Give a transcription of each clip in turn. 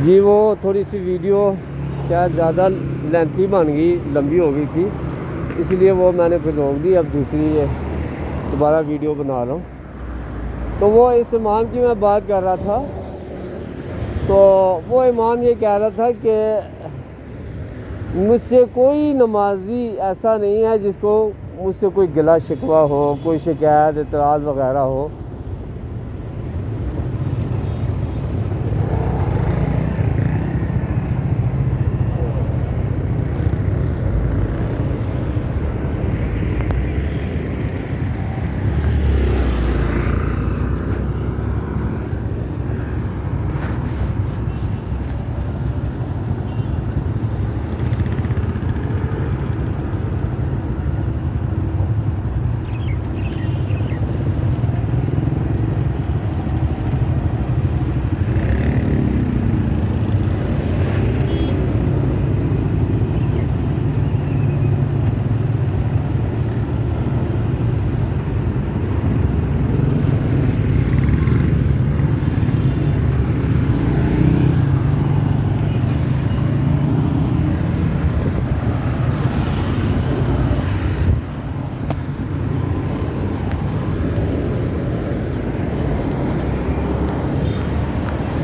جی وہ تھوڑی سی ویڈیو شاید زیادہ لینتھی بن گئی، لمبی ہو گئی تھی، اس لیے وہ میں نے پھر روک دی. اب دوسری دوبارہ ویڈیو بنا رہا ہوں. تو وہ اس امام کی میں بات کر رہا تھا. تو وہ امام یہ کہہ رہا تھا کہ مجھ سے کوئی نمازی ایسا نہیں ہے جس کو مجھ سے کوئی گلا شکوہ ہو، کوئی شکایت اعتراض وغیرہ ہو.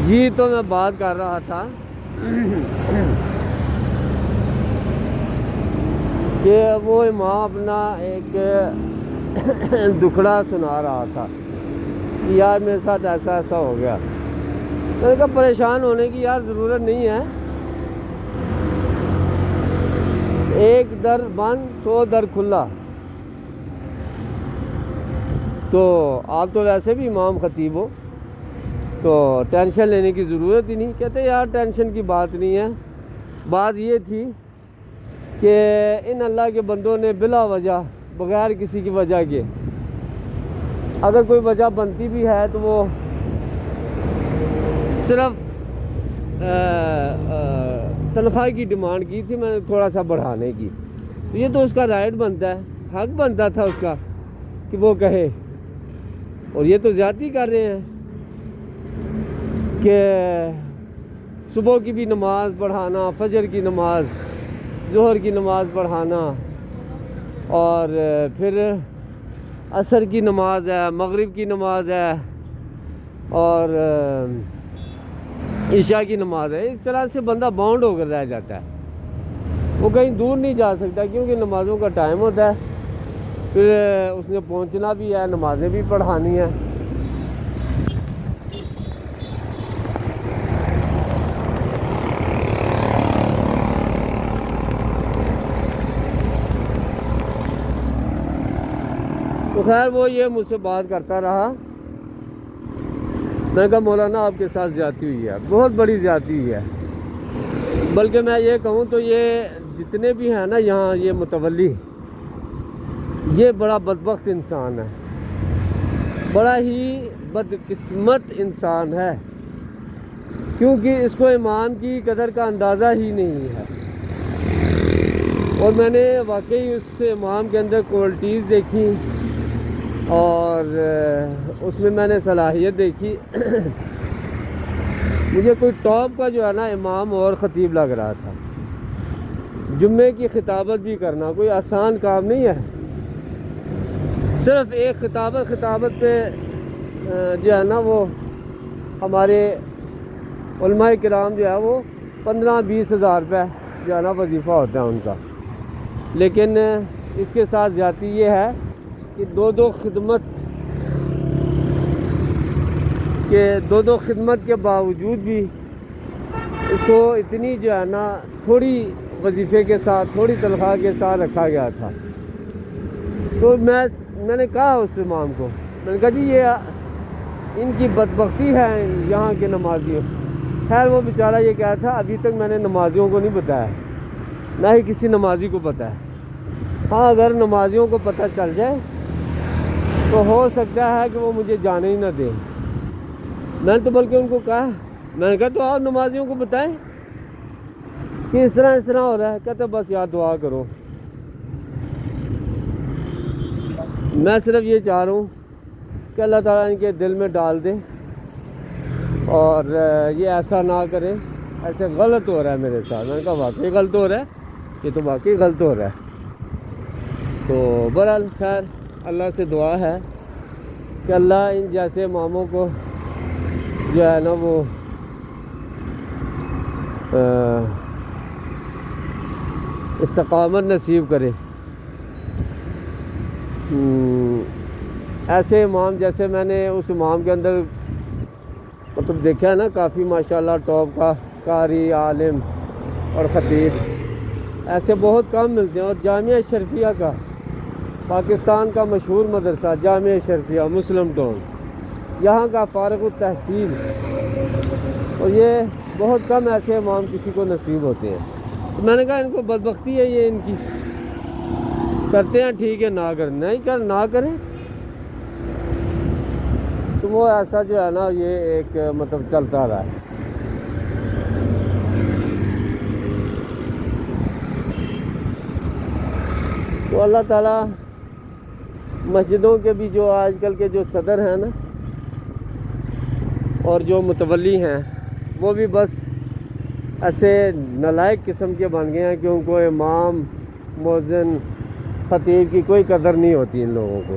جی تو میں بات کر رہا تھا کہ وہ امام اپنا ایک دکھڑا سنا رہا تھا کہ یار میرے ساتھ ایسا ایسا ہو گیا. میں نے کہا پریشان ہونے کی یار ضرورت نہیں ہے، ایک در بند 100 در کھلا. تو آپ تو ویسے بھی امام خطیب ہو تو ٹینشن لینے کی ضرورت ہی نہیں. کہتے یار ٹینشن کی بات نہیں ہے، بات یہ تھی کہ ان اللہ کے بندوں نے بلا وجہ، بغیر کسی کی وجہ کے، اگر کوئی وجہ بنتی بھی ہے تو وہ صرف تنخواہ کی ڈیمانڈ کی تھی میں نے تھوڑا سا بڑھانے کی. تو یہ تو اس کا رائٹ بنتا ہے، حق بنتا تھا اس کا کہ وہ کہے. اور یہ تو زیادتی کر رہے ہیں کہ صبح کی بھی نماز پڑھانا، فجر کی نماز، ظہر کی نماز پڑھانا، اور پھر عصر کی نماز ہے، مغرب کی نماز ہے، اور عشاء کی نماز ہے. اس طرح سے بندہ باؤنڈ ہو کر رہ جاتا ہے، وہ کہیں دور نہیں جا سکتا کیونکہ نمازوں کا ٹائم ہوتا ہے. پھر اس نے پہنچنا بھی ہے، نمازیں بھی پڑھانی ہیں. تو خیر وہ یہ مجھ سے بات کرتا رہا. میں نے کہا مولانا آپ کے ساتھ زیادتی ہوئی ہے، بہت بڑی زیادتی ہوئی ہے. بلکہ میں یہ کہوں تو یہ جتنے بھی ہیں نا یہاں یہ متولی، یہ بڑا بدبخت انسان ہے، بڑا ہی بدقسمت انسان ہے، کیونکہ اس کو ایمان کی قدر کا اندازہ ہی نہیں ہے. اور میں نے واقعی اس امام کے اندر کوالٹیز دیکھی اور اس میں نے صلاحیت دیکھی. مجھے کوئی ٹاپ کا جو ہے نا امام اور خطیب لگ رہا تھا. جمعے کی خطابت بھی کرنا کوئی آسان کام نہیں ہے. صرف ایک خطابت پہ جو ہے نا وہ ہمارے علماء کرام جو ہے وہ 15-20 ہزار روپے جو ہے نا وظیفہ ہوتا ہے ان کا. لیکن اس کے ساتھ زیادتی یہ ہے کہ دو خدمت کے باوجود بھی اس کو اتنی جو ہے نا تھوڑی وظیفے کے ساتھ، تھوڑی تنخواہ کے ساتھ رکھا گیا تھا. تو میں نے کہا اس امام کو، میں نے کہا جی یہ ان کی بدبختی ہے یہاں کے نمازیوں. خیر وہ بیچارہ یہ کہا تھا ابھی تک میں نے نمازیوں کو نہیں بتایا، نہ ہی کسی نمازی کو پتہ ہے. ہاں اگر نمازیوں کو پتہ چل جائے تو ہو سکتا ہے کہ وہ مجھے جانے ہی نہ دیں. میں نے تو بلکہ ان کو کہا، میں نے کہا تو آپ نمازیوں کو بتائیں کہ اس طرح ہو رہا ہے. کہتے بس یار دعا کرو. میں صرف یہ چاہ رہا ہوں کہ اللہ تعالیٰ ان کے دل میں ڈال دے اور یہ ایسا نہ کرے ایسے غلط ہو رہا ہے میرے ساتھ. میں نے کہا واقعی غلط ہو رہا ہے, یہ تو واقعی غلط ہو رہا ہے. تو بہرحال خیر اللہ سے دعا ہے کہ اللہ ان جیسے اماموں کو جو ہے نا وہ استقامت نصیب کرے. ایسے امام جیسے میں نے اس امام کے اندر مطلب دیکھا ہے نا, کافی ماشاءاللہ ٹاپ کا قاری, عالم اور خطیب, ایسے بہت کم ملتے ہیں. اور جامعہ اشرفیہ کا, پاکستان کا مشہور مدرسہ جامعہ اشرفیہ مسلم ٹاؤن, یہاں کا فارغ التحصیل, اور یہ بہت کم ایسے امام کسی کو نصیب ہوتے ہیں. تو میں نے کہا ان کو بدبختی ہے یہ ان کی, کرتے ہیں ٹھیک ہے, نہ کریں نہیں نہ کریں. تو وہ ایسا جو ہے نا یہ ایک مطلب چلتا رہا ہے. تو اللہ تعالیٰ مسجدوں کے بھی جو آج کل کے جو صدر ہیں نا اور جو متولی ہیں وہ بھی بس ایسے نالائق قسم کے بن گئے ہیں کہ ان کو امام, مؤذن, خطیب کی کوئی قدر نہیں ہوتی ان لوگوں کو.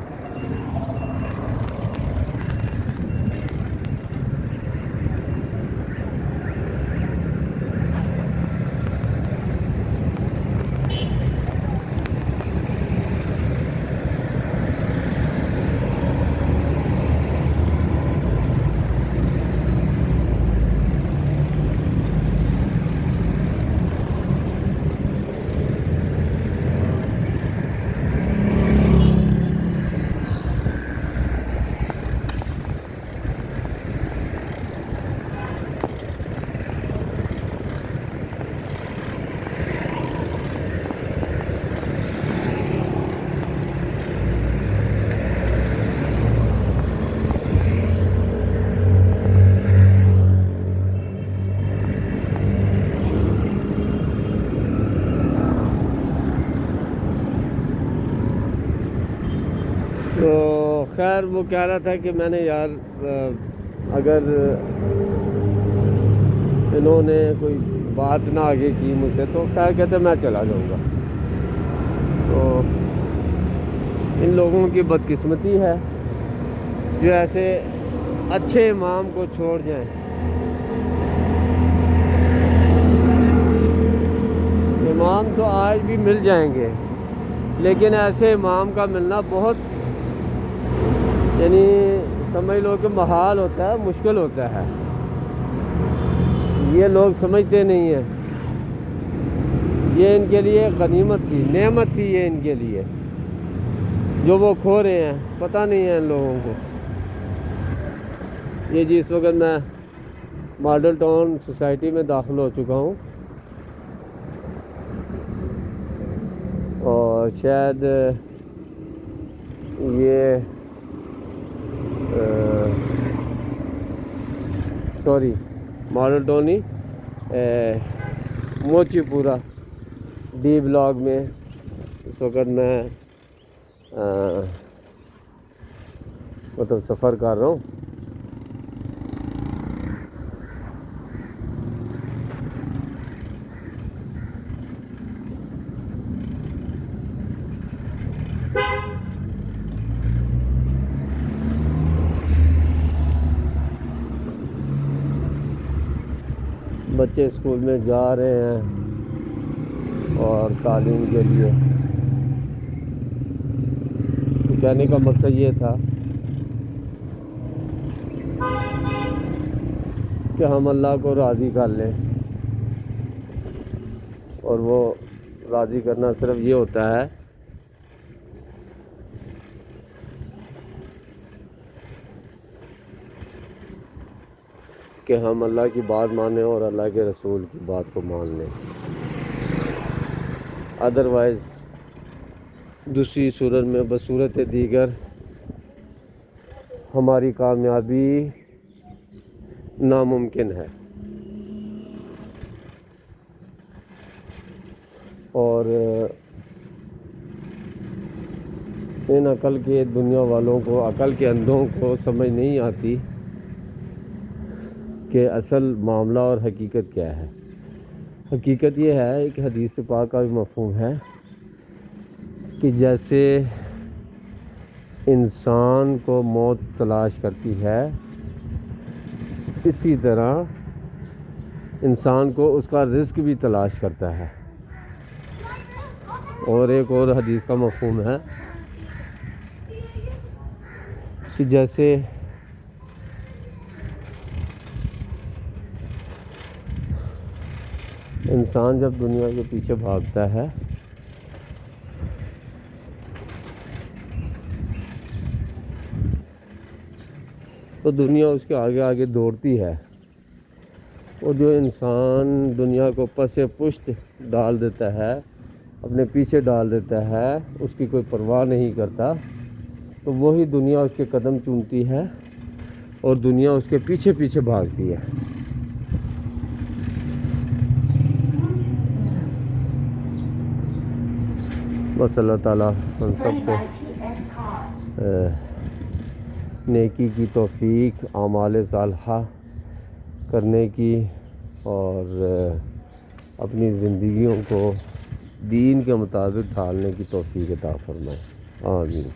تو خیر وہ کہہ رہا تھا کہ میں نے یار اگر انہوں نے کوئی بات نہ آگے کی مجھ سے تو خیر کہتے میں چلا جاؤں گا. تو ان لوگوں کی بدقسمتی ہے جو ایسے اچھے امام کو چھوڑ جائیں. امام تو آج بھی مل جائیں گے لیکن ایسے امام کا ملنا بہت یعنی سمجھ لو کہ محال ہوتا ہے, مشکل ہوتا ہے. یہ لوگ سمجھتے نہیں ہیں. یہ ان کے لیے غنیمت تھی, نعمت تھی یہ ان کے لیے جو وہ کھو رہے ہیں. پتہ نہیں ہے ان لوگوں کو. یہ جی اس وقت میں ماڈل ٹاؤن سوسائٹی میں داخل ہو چکا ہوں اور شاید یہ سوری ماڈل ٹاؤن ہی موچی پورا ڈی بلاک میں اس وقت میں مطلب سفر کر رہا ہوں. بچے اسکول میں جا رہے ہیں اور تعلیم کے لیے. کہنے کا مقصد یہ تھا کہ ہم اللہ کو راضی کر لیں, اور وہ راضی کرنا صرف یہ ہوتا ہے کہ ہم اللہ کی بات مانیں اور اللہ کے رسول کی بات کو مان لیں. ادروائز دوسری صورت میں بصورت دیگر ہماری کامیابی ناممکن ہے. اور ان عقل کے دنیا والوں کو, عقل کے اندھوں کو سمجھ نہیں آتی کہ اصل معاملہ اور حقیقت کیا ہے۔ حقیقت یہ ہے، ایک حدیث پاک کا بھی مفہوم ہے کہ جیسے انسان کو موت تلاش کرتی ہے، اسی طرح انسان کو اس کا رزق بھی تلاش کرتا ہے۔ اور ایک اور حدیث کا مفہوم ہے کہ جیسے انسان جب دنیا کے پیچھے بھاگتا ہے تو دنیا اس کے آگے آگے دوڑتی ہے، اور جو انسان دنیا کو پس پشت ڈال دیتا ہے، اپنے پیچھے ڈال دیتا ہے، اس کی کوئی پرواہ نہیں کرتا، تو وہی دنیا اس کے قدم چومتی ہے اور دنیا اس کے پیچھے پیچھے بھاگتی ہے۔ بس اللہ تعالیٰ ہم سب کو نیکی کی توفیق، اعمال صالحہ کرنے کی، اور اپنی زندگیوں کو دین کے مطابق ڈھالنے کی توفیق عطا فرمائے، آمین۔